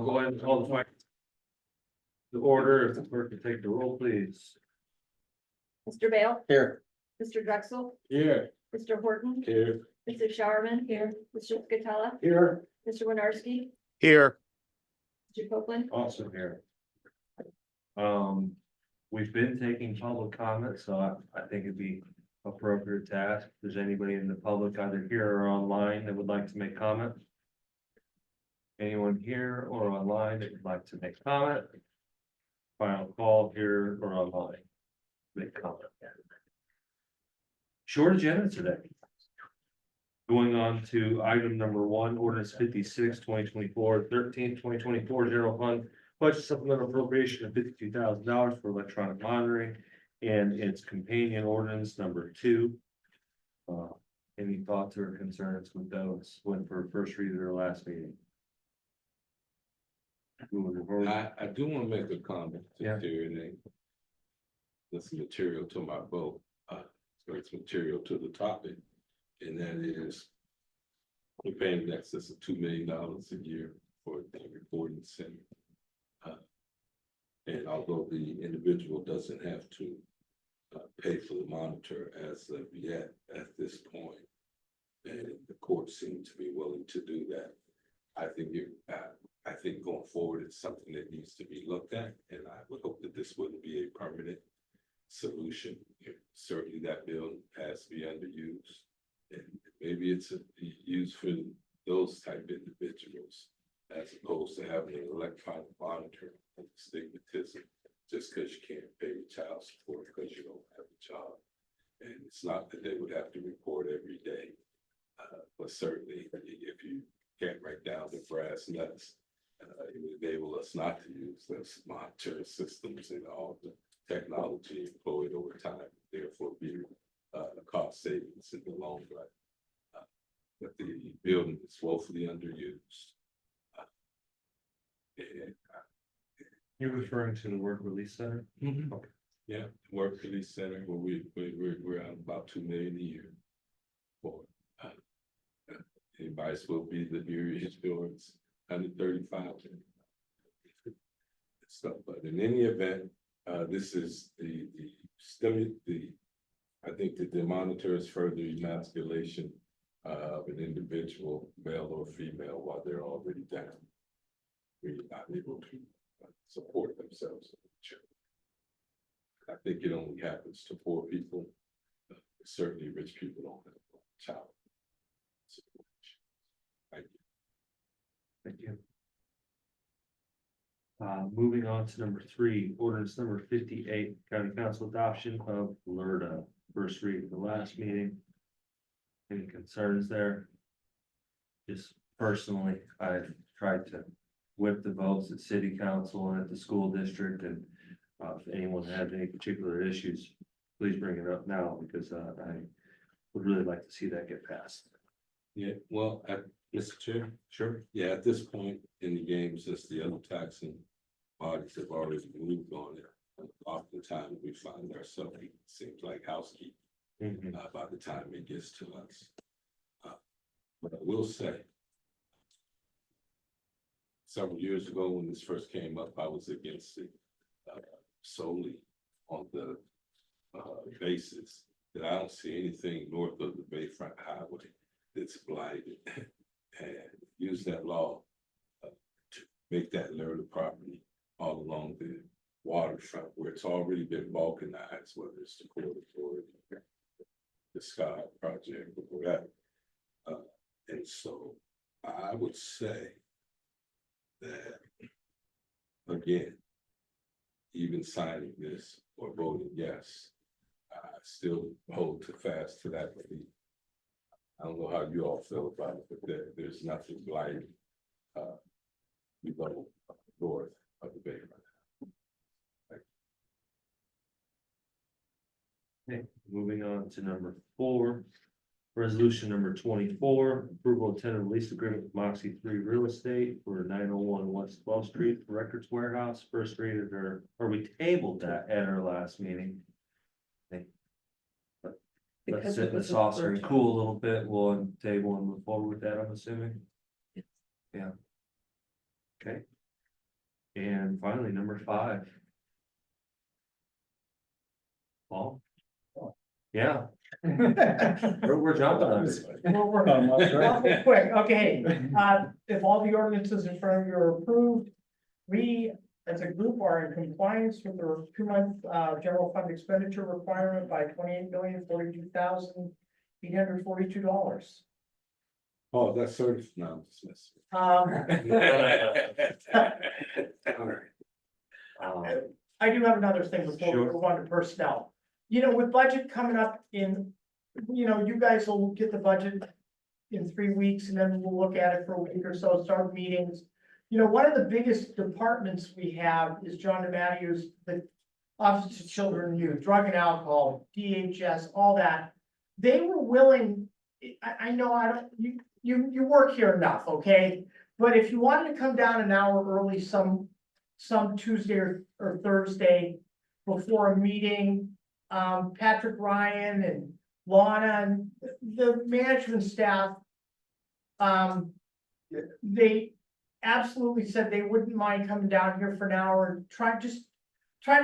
I'll go ahead and call the order, if the clerk can take the roll, please. Mr. Bale, Here. Mr. Drexel, Here. Mr. Horton, Here. Mr. Showerman here, Mr. Scatella, Here. Mr. Winarski, Here. Mr. Copeland. Also here. We've been taking public comments, so I think it'd be appropriate to ask if there's anybody in the public either here or online that would like to make comment. Anyone here or online that would like to make comment? Final call here or online. Make comment. Short agenda today. Going on to item number 1, ordinance 56, 2024, 13, 2024, general fund. Budget supplemental appropriation of $52,000 for electronic monitoring and its companion ordinance number 2. Any thoughts or concerns with those? Went for first read at our last meeting. Moving forward. I do want to make a comment to Yeah. Terry. This material to my vote, so it's material to the topic, and that is we're paying in excess of $2 million a year for the recording center. And although the individual doesn't have to pay for the monitor as of yet at this point, and the court seemed to be willing to do that, I think going forward, it's something that needs to be looked at, and I would hope that this wouldn't be a permanent solution. Certainly that building has to be underused, and maybe it's used for those type individuals as opposed to having an electronic monitor and stigmatism just because you can't pay your child support because you don't have a job. And it's not that they would have to report every day, but certainly if you can't write down the brass nuts, it would enable us not to use those monitor systems and all the technology employed over time, therefore be a cost savings in the long run. But the building is woefully underused. And, You're referring to the work release center? Okay. yeah, work release center where we're at about $2 million a year for. Advice will be the area insurance 135 stuff, but in any event, this is the I think that the monitor is further emasculation of an individual, male or female, while they're already down. We're not able to support themselves. I think it only happens to poor people. Certainly rich people don't have a child support. Thank you. Moving on to number 3, ordinance number 58, county council adoption of LERTA, first read at the last meeting. Any concerns there? Just personally, I've tried to whip the votes at city council and at the school district, and if anyone has any particular issues, please bring it up now, because I would really like to see that get passed. Yeah, well, Mr. Chair, Sure. yeah, at this point in the game, since the other taxing bodies have already moved on it, oftentimes we find ourselves, it seems like housekeeping by the time it gets to us. But I will say, several years ago when this first came up, I was against it solely on the basis that I don't see anything north of the Bayfront Highway that's blighted, and use that law to make that LERTA property all along the waterfront where it's already been balkanized, whether it's the Port Authority, the Sky Project, or whatever. And so I would say that, again, even signing this or voting yes, I still hold fast to that belief. I don't know how you all feel about it, but there's nothing like below north of the bay right now. Okay, moving on to number 4, resolution number 24, approval of tentative lease agreement with Moxie 3 Real Estate for 901 West 12th Street Records Warehouse, first read at or we tabled that at our last meeting. Let's Because sit it in the was a saucer and virtual. cool a little bit, we'll table and move forward with that, I'm assuming. Yes. Yeah. Okay, And finally, number 5. Paul? Yeah, we're jumping on it. We're working on it. Real quick, okay, if all the ordinances in front of you are approved, we, as a group, are in compliance with the 2-month, general fund expenditure requirement by $28,042,842. Oh, that's sort of, no, dismiss. I do have another thing before we Sure. move on to personnel. You know, with budget coming up in, you know, you guys will get the budget in 3 weeks, and then we'll look at it for a week or so, start meetings. You know, one of the biggest departments we have is John DeMatteis, the Office of Children and Youth, Drug and Alcohol, DHS, all that. They were willing, I know I don't, you work here enough, okay? But if you wanted to come down an hour early some Tuesday or Thursday before a meeting, Patrick Ryan and Lana and the management staff, they absolutely said they wouldn't mind coming down here for an hour and trying to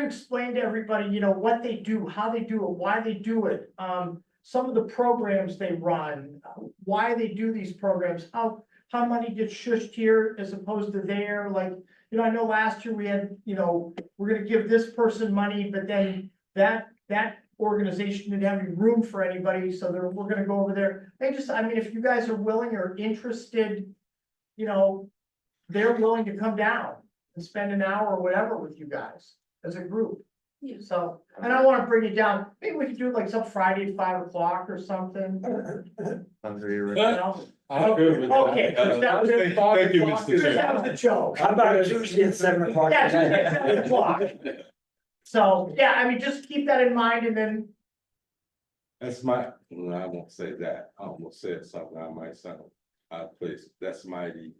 explain to everybody, you know, what they do, how they do it, why they do it. Some of the programs they run, why they do these programs, how money gets shushed here as opposed to there, like, you know, I know last year we had, you know, we're gonna give this person money, but then that organization didn't have any room for anybody, so we're gonna go over there. I mean, if you guys are willing or interested, you know, they're willing to come down and spend an hour or whatever with you guys as a group. So, and I wanna bring it down, maybe we could do it like some Friday at 5 o'clock or something. Hungry, You Rick? know? I'm good with that. Okay, Chris, that was it. Thank you, Mr. Chris, that Chair. was the joke. How about Tuesday at 7 o'clock? Yeah, Tuesday at 7 o'clock. So, yeah, I mean, just keep that in mind and then, That's my, no, I won't say that, I almost said something, I might sound out of place, that's mighty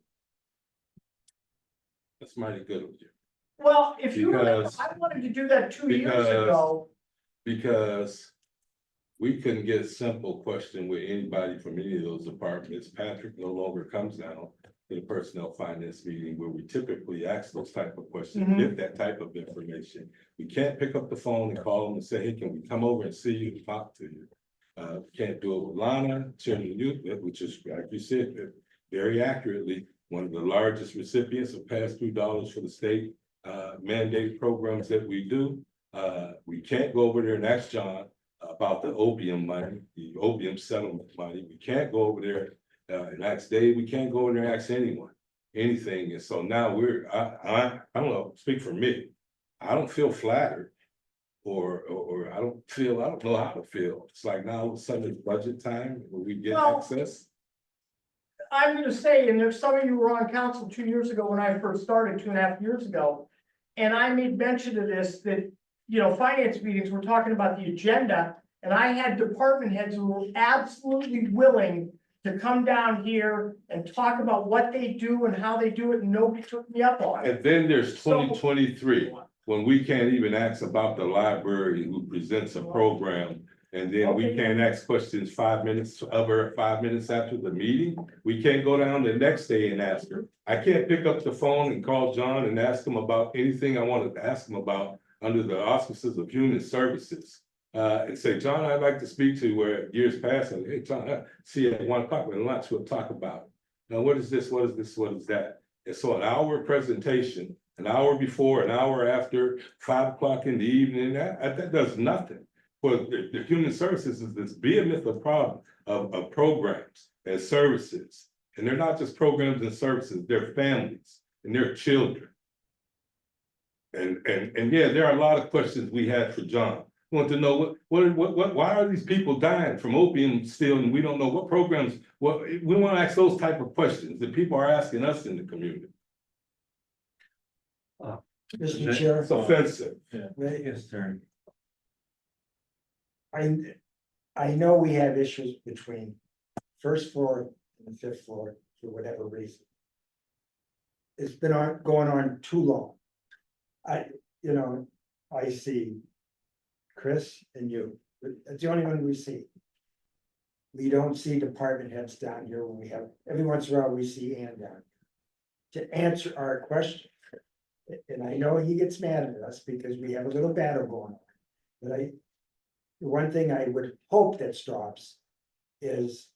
good of you, well, if you remember, Because- I wanted to do that 2 years because- ago. because we couldn't get a simple question with anybody from any of those departments. Patrick no longer comes down to the personnel finance meeting where we typically ask those type of questions, Mhm. get that type of information. We can't pick up the phone and call them and say, hey, can we come over and see you and talk to you? We can't do it with Lana, Chairman Youth, which is, like you said, very accurately, one of the largest recipients of pass-through dollars for the state mandated programs that we do. We can't go over there and ask John about the opium money, the opium settlement money. We can't go over there and ask Dave. We can't go over there and ask anyone, anything. And so now I don't know, speak for me. I don't feel flattered or I don't know how to feel. It's like now all of a sudden it's budget time where we get Well, access. I'm gonna say, and if some of you were on council 2 years ago when I first started, 2.5 years ago. And I made mention of this, that, you know, finance meetings, we're talking about the agenda. And I had department heads who were absolutely willing to come down here and talk about what they do and how they do it, and nobody took me up on it. And then there's So- 2023, when we can't even ask about the library who presents a program. And then we Okay. can't ask questions 5 minutes after the meeting. We can't go down the next day and ask her. I can't pick up the phone and call John and ask him about anything I wanted to ask him about under the auspices of human services. And say, John, I'd like to speak to you, where years past, and hey, John, see you at 1 o'clock with lunch, we'll talk about it. Now, what is this? What is this? What is that? And so an hour presentation, an hour before, an hour after, 5 o'clock in the evening, that does nothing. Well, the human services is this behemoth of problem of programs and services. And they're not just programs and services, they're families and they're children. And yeah, there are a lot of questions we had for John. We want to know why are these people dying from opium still, and we don't know what programs, we want to ask those type of questions that people are asking us in the community. Mr. Chair, It's offensive. Yes, turn. I know we have issues between first floor and the 5th floor for whatever reason. It's been going on too long. I see Chris and you, that's the only one we see. We don't see department heads down here when we have, every once in a while we see Ann down to answer our question. and I know he gets mad at us because we have a little battle going on. But the one thing I would hope that stops is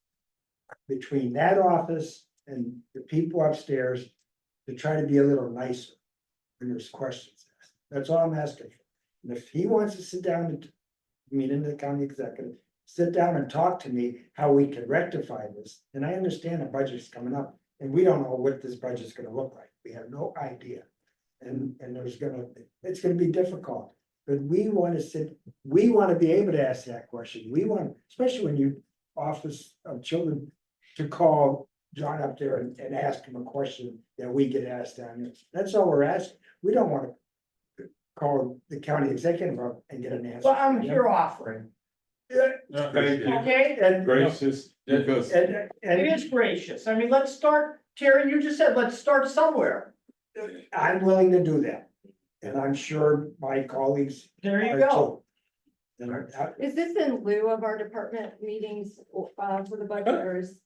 between that office and the people upstairs to try to be a little nicer when there's questions asked. That's all I'm asking for. And if he wants to sit down and meet in the county executive, sit down and talk to me how we can rectify this, and I understand the budget's coming up, and we don't know what this budget's gonna look like. We have no idea. And it's gonna be difficult, but we wanna we wanna be able to ask that question. We want, especially when you office of children to call John up there and ask him a question that we get asked down here. That's all we're asking. We don't wanna call the county executive up and get an answer. Well, I'm here offering, Thank you. okay? And, Gracious, because It is gracious. I mean, let's start, Terry, you just said, let's start somewhere. I'm willing to do that. And I'm sure my colleagues There you are go. too. And Is this in lieu of our department meetings, for the budget, or is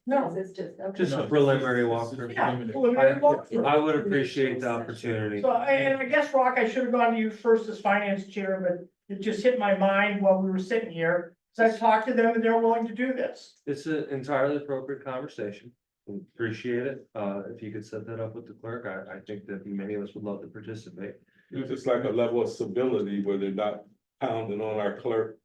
No, this just, okay? Just a preliminary walkthrough. yeah. preliminary walkthrough. I would appreciate the opportunity. So, and I guess, Rock, I should have gone to you first as finance chair, but it just hit my mind while we were sitting here. So I talked to them and they're willing to do this. It's an entirely appropriate conversation. Appreciate it. If you could set that up with the clerk, I think that many of us would love to participate. it's just like a level of civility where they're not pounding on our clerk,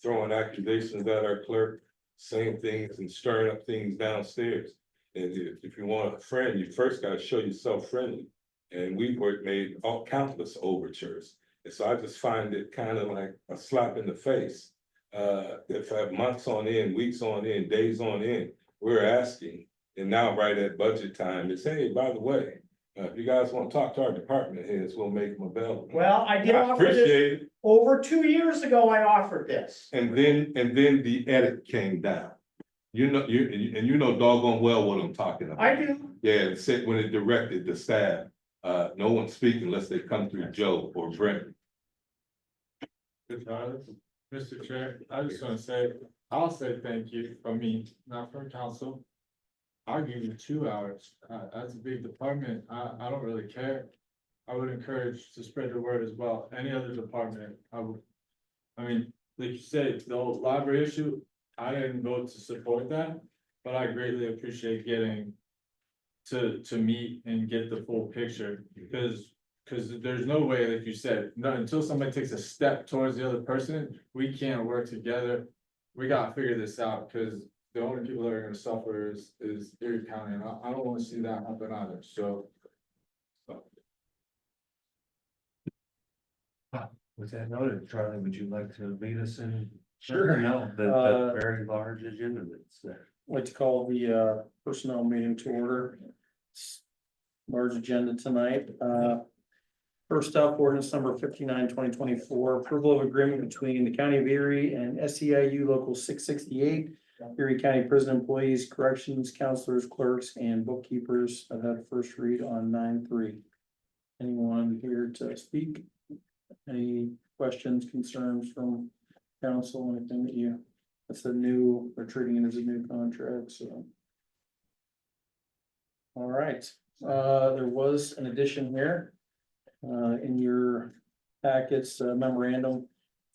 throwing accusations at our clerk, saying things and stirring up things downstairs. And if you want a friend, you first gotta show yourself friendly. And we've made all countless overtures. And so I just find it kind of like a slap in the face. If months on end, weeks on end, days on end, we're asking, and now right at budget time, it's, hey, by the way, if you guys want to talk to our department heads, we'll make them available. Well, I did I offer this appreciate it. over 2 years ago. I offered this. And then the edit came down. You know, you know doggone well what I'm talking about. I do. Yeah, it said when it directed the staff, no one speak unless they come through Joe or Brent. Good Tyler, Mr. Chair, I just wanna say, I'll say thank you from me, not from council. I'll give you 2 hours, that's a big department, I don't really care. I would encourage to spread the word as well, any other department, I mean, like you said, the old library issue, I didn't vote to support that, but I greatly appreciate getting to meet and get the full picture, because there's no way, like you said, not until somebody takes a step towards the other person, we can't work together. We gotta figure this out, because the only people that are gonna suffer is Erie County, and I don't wanna see that happen either, so. With that noted, Charlie, would you like to lead us in? Sure. No, the very large agenda that's there. I'd like to call the personnel meeting to order. Large agenda tonight. First up, ordinance number 59, 2024, approval of agreement between the County of Erie and SEIU Local 668. Erie County Prison Employees, Corrections, Counselors, Clerks, and Bookkeepers. I've had first read on 9/3. Anyone here to speak? Any questions, concerns from council, anything that you, that's a new, we're treating it as a new contract, so. All right, there was an addition here. In your packets, a memorandum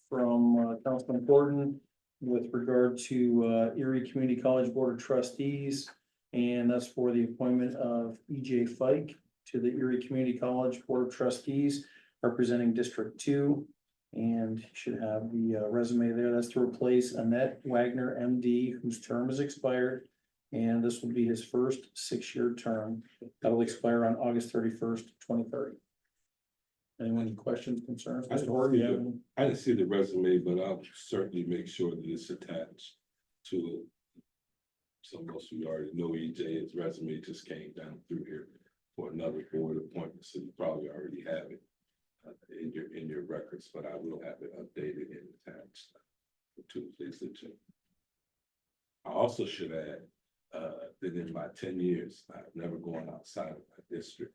from Councilman Gordon with regard to Erie Community College Board of Trustees. And that's for the appointment of EJ Fike to the Erie Community College Board of Trustees, representing District 2. And you should have the resume there. That's to replace Annette Wagner, MD, whose term has expired. And this will be his first 6-year term. That'll expire on August 31st, 2030. Anyone any questions, concerns? I Mr. Horton, you have any? I didn't see the resume, but I'll certainly make sure that it's attached to it. So most of you already know EJ's resume just came down through here for another board appointment, so you probably already have it in your records, but I will have it updated and attached to please the two. I also should add that in my 10 years, I've never gone outside of my district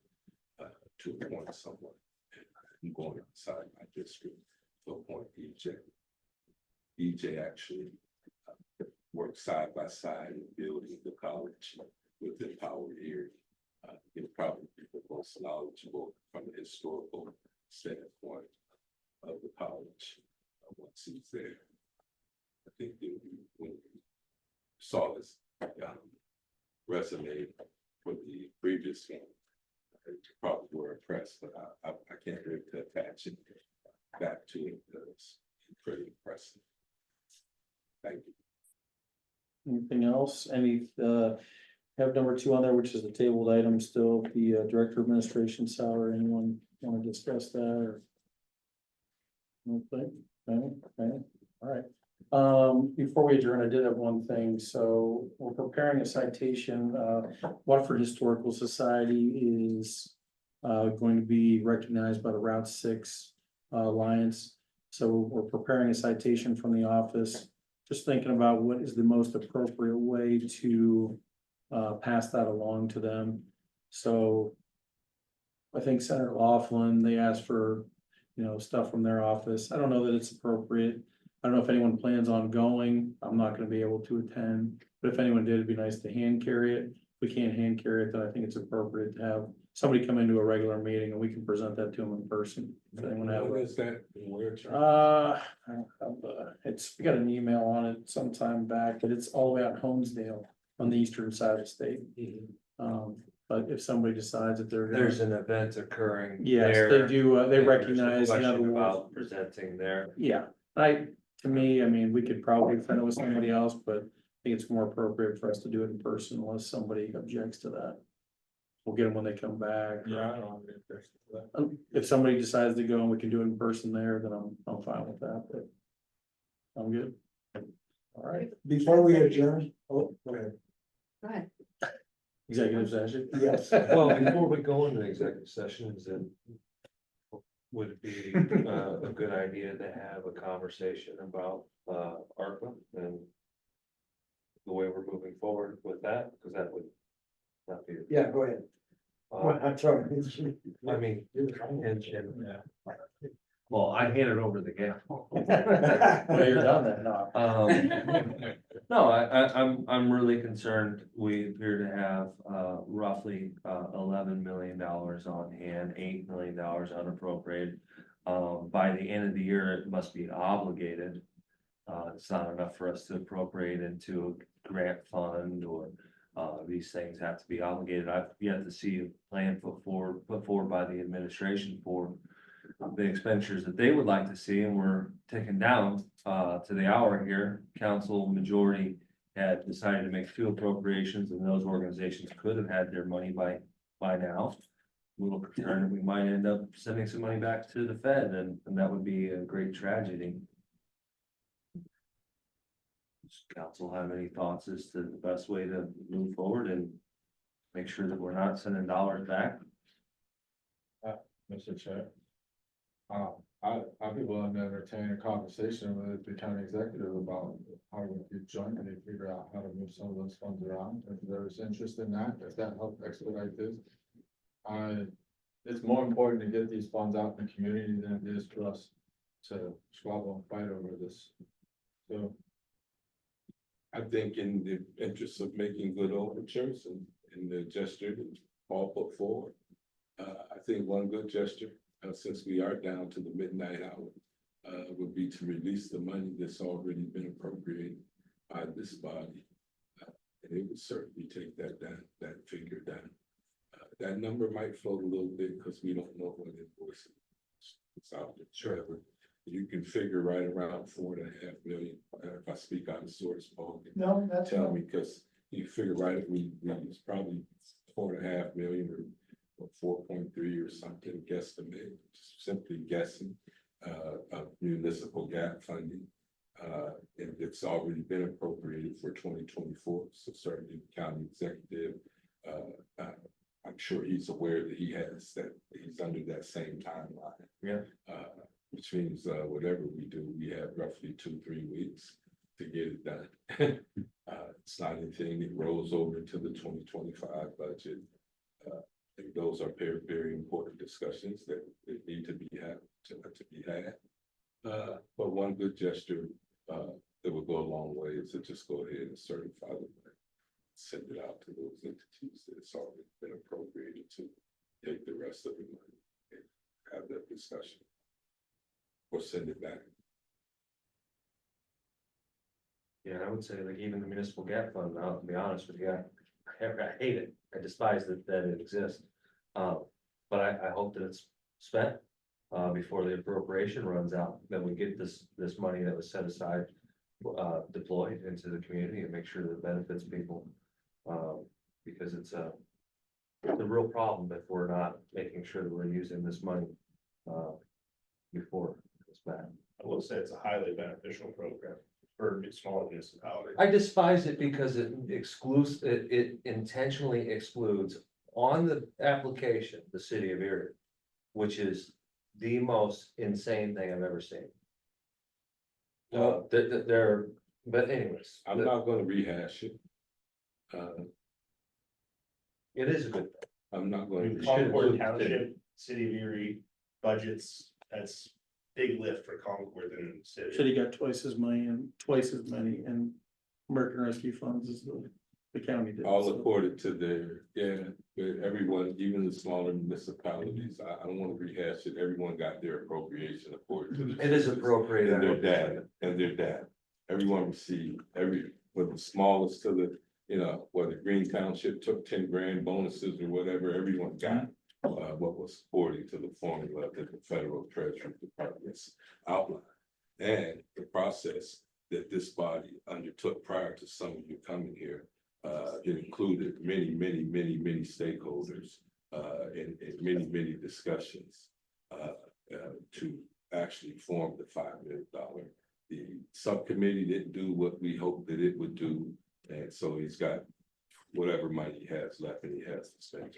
to appoint someone. I'm going outside my district to appoint EJ. EJ actually worked side by side in building the college with Empower Erie. He'll probably be the most knowledgeable from a historical standpoint of the college, once he's there. I think that when we saw this, resume for the previous one, you probably were impressed, but I can't wait to attach it back to it, because it's pretty impressive. Thank you. Anything else? Have number 2 on there, which is the tabled item still, the director of administration salary. Anyone want to discuss that or? Okay, okay, all right. Before we adjourn, I did have one thing. So we're preparing a citation. Watford Historical Society is going to be recognized by the Route 6 Alliance. So we're preparing a citation from the office, just thinking about what is the most appropriate way to pass that along to them. So I think Senator Laughlin, they asked for, stuff from their office. I don't know that it's appropriate. I don't know if anyone plans on going. I'm not gonna be able to attend, but if anyone did, it'd be nice to hand carry it. If we can't hand carry it, then I think it's appropriate to have somebody come into a regular meeting and we can present that to them in person. If anyone have What a- is that? Where it's- I don't have, we got an email on it sometime back, but it's all the way out in Holmesdale on the eastern side of the state. But if somebody decides that they're. gonna- There's an event occurring. Yes, there. they do, they There's a recognize, question about presenting there. yeah, to me, I mean, we could probably find it with somebody else, but I think it's more appropriate for us to do it in person unless somebody objects to that. We'll get them when they come back. Yeah, I don't have any questions for that. If somebody decides to go and we can do it in person there, then I'm fine with that, but. I'm good. All right, Before we adjourn, oh, go ahead. Go ahead. executive session. Yes. Well, before we go into executive sessions, then would it be a good idea to have a conversation about ARPA and the way we're moving forward with that, because that would not be. Yeah, go ahead. uh, I'm sorry. I mean, well, I handed over the gavel. Well, you're done then, no. No, I'm really concerned. We appear to have roughly $11 million on hand, $8 million unappropriated. By the end of the year, it must be obligated. It's not enough for us to appropriate into a grant fund or these things have to be obligated. I've yet to see a plan put forward by the administration for the expenditures that they would like to see, and we're ticking down to the hour here. Council majority had decided to make 2 appropriations, and those organizations could have had their money by now. A little concerned we might end up sending some money back to the Fed, and that would be a great tragedy. Does council have any thoughts as to the best way to move forward and make sure that we're not sending dollars back? Mr. Chair. I'd be willing to entertain a conversation with the county executive about how we could jointly figure out how to move some of those funds around, if there's interest in that, if that helps expedite this. It's more important to get these funds out in the community than it is for us to squabble and fight over this. So, I think in the interest of making good overtures and the gesture that Paul put forward, I think one good gesture, since we are down to the midnight hour, would be to release the money that's already been appropriated by this body. And it would certainly take that figure down. That number might float a little bit because we don't know when invoice it's out there. Sure. You can figure right around 4.5 million. If I speak out of source, Paul can No, that's. tell me, because you figure right, it's probably 4.5 million or 4.3 or something, guesstimate, simply guessing, of municipal gap funding. And it's already been appropriated for 2024, so certainly the county executive, I'm sure he's aware that he's under that same timeline. Yeah. Which means, whatever we do, we have roughly 2-3 weeks to get it done. It's not anything that rolls over into the 2025 budget. And those are very, very important discussions that need to be had. But one good gesture, that would go a long way is to just go ahead and certify the send it out to those entities that it's already been appropriated to take the rest of the money and have that discussion. Or send it back. Yeah, I would say like even the municipal gap fund, now, to be honest with you, I hate it, I despise that it exists. But I hope that it's spent, before the appropriation runs out, that we get this money that was set aside. Deployed into the community and make sure that it benefits people. Because it's a real problem if we're not making sure that we're using this money, before it's bad. I will say it's a highly beneficial program for small municipalities. I despise it because it excludes, it intentionally excludes on the application, the city of Erie, which is the most insane thing I've ever seen. They're, but anyways, I'm not gonna rehash it. it is a good thing. I'm not going to. Concord Township, City of Erie budgets, that's big lift for Concord and the city. City got twice as many and American Rescue Funds as the county did. All so. according to but everyone, even the smaller municipalities, I don't wanna rehash it, everyone got their appropriation according to the. It is appropriate. And their data, everyone received, with the smallest to the, whether Green Township took 10 grand bonuses or whatever, everyone got. What was according to the formula that the federal treasury departments outlined. And the process that this body undertook prior to some of you coming here. It included many stakeholders, and many discussions. To actually form the $5 million. The subcommittee didn't do what we hoped that it would do, and so he's got whatever money he has left and he has to spend.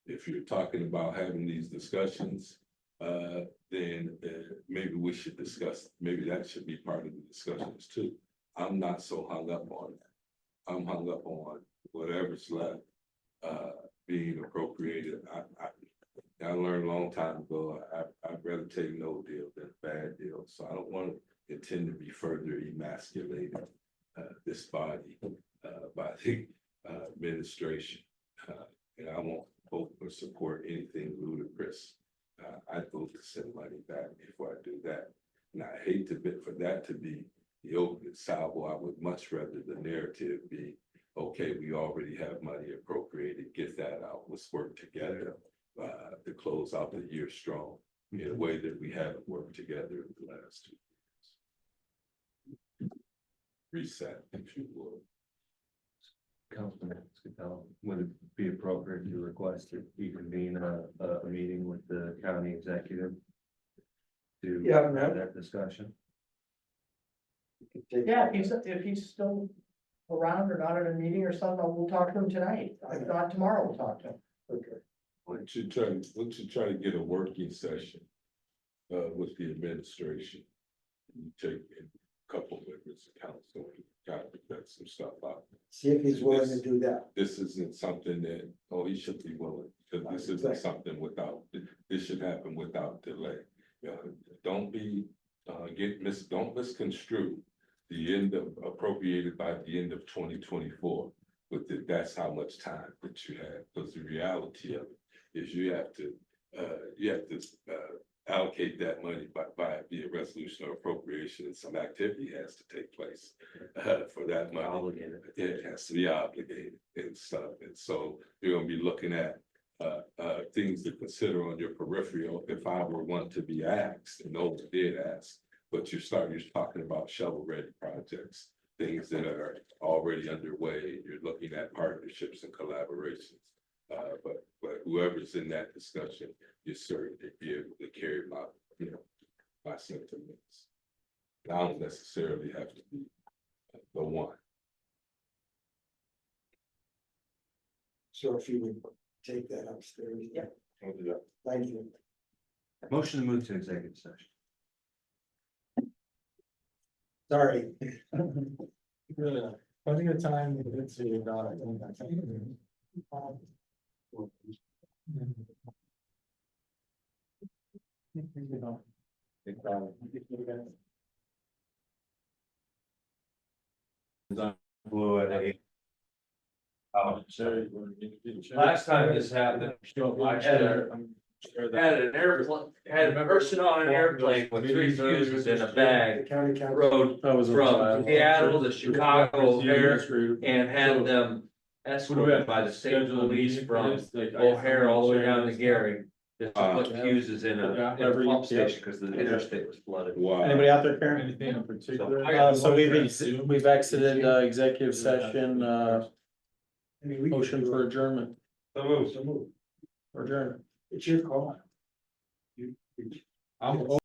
If you're talking about having these discussions, then maybe we should discuss, maybe that should be part of the discussions too. I'm not so hung up on that. I'm hung up on whatever's left, being appropriated. I learned a long time ago, I'd rather take no deal than a bad deal, so I don't want to intend to be further emasculated, this body, by the administration. And I won't vote or support anything ludicrous. I'd vote to send money back before I do that. And I hate for that to be the open salvo. I would much rather the narrative be, okay, we already have money appropriated, get that out, let's work together. To close out the year strong in a way that we haven't worked together in the last 2 years. Reset, if you will. Councilman, would it be appropriate to request that you convene a meeting with the county executive? To have that discussion? Yeah, if he's still around or not at a meeting or something, we'll talk to him tonight. If not tomorrow, we'll talk to him. Okay. Why don't you try to get a working session with the administration? You take a couple of members of council, kind of vet some stuff out. See if he's willing to do that. This isn't something that, he should be willing, because this isn't something this should happen without delay. Don't don't misconstrue the end of appropriated by the end of 2024. But that's how much time that you have, because the reality of it is you have to allocate that money by via resolution or appropriation, and some activity has to take place for that money. Obligated. It has to be obligated and stuff, and so you're gonna be looking at things to consider on your peripheral. If I were one to be asked, and no one did ask, but you're talking about shovel-ready projects, things that are already underway. You're looking at partnerships and collaborations. But whoever's in that discussion, you're certain to be able to carry my sentiments. I don't necessarily have to be the one. So if you would take that upstairs. Yeah. We'll do that. Thank you. Motion to move to executive session. Sorry. Really, plenty of time to get to you, Donna. Blue at 8. Last time this happened, I had an airplane, had a person on an airplane with 3 fuses in a bag. The county council. Rode That was a from child. Seattle to Chicago O'Hare and had So- them escorted by the state police from O'Hare all the way down to Gary. Just to put fuses in a pump station because the interstate was flooded. Wow. Anybody out there, Karen? Anything in particular? So we've exited, executive session, I mean, we. can motion do for it. adjournment, So moved. So move. adjournment. It's your call. I'm